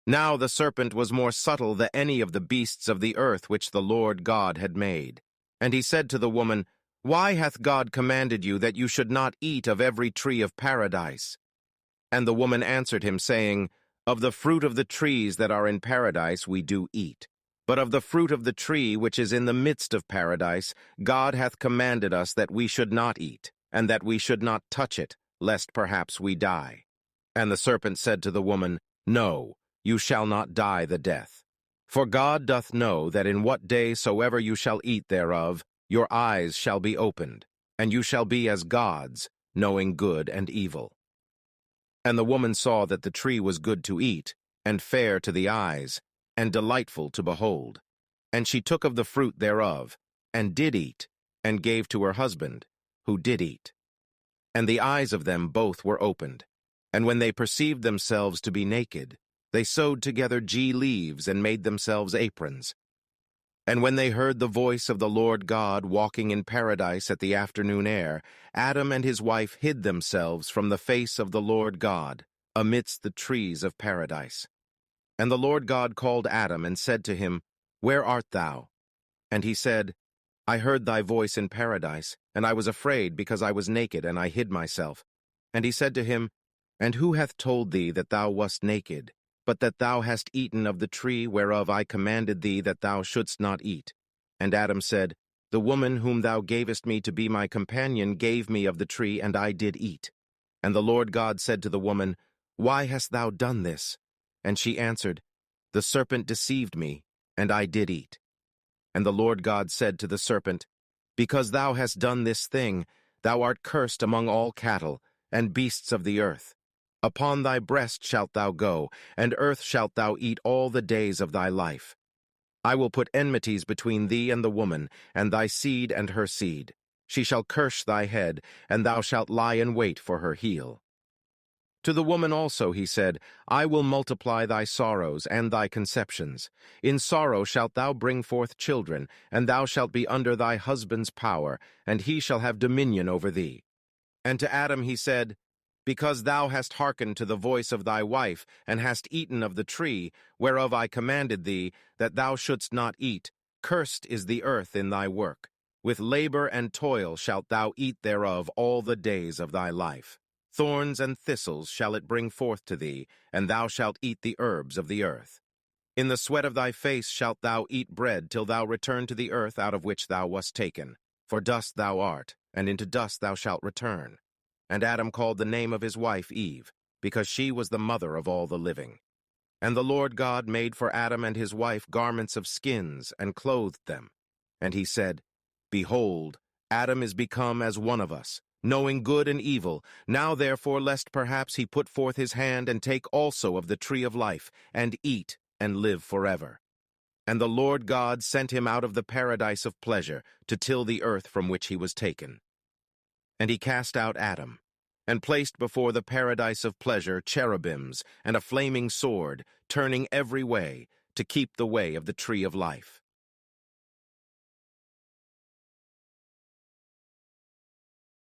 Now the serpent was more subtle than any of the beasts of the earth which the Lord God had made. And he said to the woman, Why hath God commanded you that you should not eat of every tree of paradise? And the woman answered him, saying, Of the fruit of the trees that are in paradise we do eat. But of the fruit of the tree which is in the midst of paradise, God hath commanded us that we should not eat, and that we should not touch it, lest perhaps we die. And the serpent said to the woman, No, you shall not die the death. For God doth know that in what day soever you shall eat thereof, your eyes shall be opened, and you shall be as gods, knowing good and evil. And the woman saw that the tree was good to eat, and fair to the eyes, and delightful to behold. And she took of the fruit thereof, and did eat, and gave to her husband, who did eat. And the eyes of them both were opened. And when they perceived themselves to be naked, they sewed together leaves and made themselves aprons. And when they heard the voice of the Lord God walking in paradise at the afternoon air, Adam and his wife hid themselves from the face of the Lord God, amidst the trees of paradise. And the Lord God called Adam and said to him, Where art thou? And he said, I heard thy voice in paradise, and I was afraid because I was naked, and I hid myself. And he said to him, And who hath told thee that thou wast naked, but that thou hast eaten of the tree whereof I commanded thee that thou shouldst not eat? And Adam said, The woman whom thou gavest me to be my companion gave me of the tree, and I did eat. And the Lord God said to the woman, Why hast thou done this? And she answered, The serpent deceived me, and I did eat. And the Lord God said to the serpent, Because thou hast done this thing, thou art cursed among all cattle, and beasts of the earth. Upon thy breast shalt thou go, and earth shalt thou eat all the days of thy life. I will put enmities between thee and the woman, and thy seed and her seed. She shall curse thy head, and thou shalt lie in wait for her heel. To the woman also he said, I will multiply thy sorrows and thy conceptions. In sorrow shalt thou bring forth children, and thou shalt be under thy husband's power, and he shall have dominion over thee. And to Adam he said, Because thou hast hearkened to the voice of thy wife, and hast eaten of the tree, whereof I commanded thee, that thou shouldst not eat, cursed is the earth in thy work. With labor and toil shalt thou eat thereof all the days of thy life. Thorns and thistles shall it bring forth to thee, and thou shalt eat the herbs of the earth. In the sweat of thy face shalt thou eat bread till thou return to the earth out of which thou wast taken. For dust thou art, and into dust thou shalt return. And Adam called the name of his wife Eve, because she was the mother of all the living. And the Lord God made for Adam and his wife garments of skins, and clothed them. And he said, Behold, Adam is become as one of us, knowing good and evil. Now therefore, lest perhaps he put forth his hand and take also of the tree of life, and eat, and live forever. And the Lord God sent him out of the paradise of pleasure to till the earth from which he was taken. And he cast out Adam, and placed before the paradise of pleasure cherubims and a flaming sword, turning every way, to keep the way of the tree of life.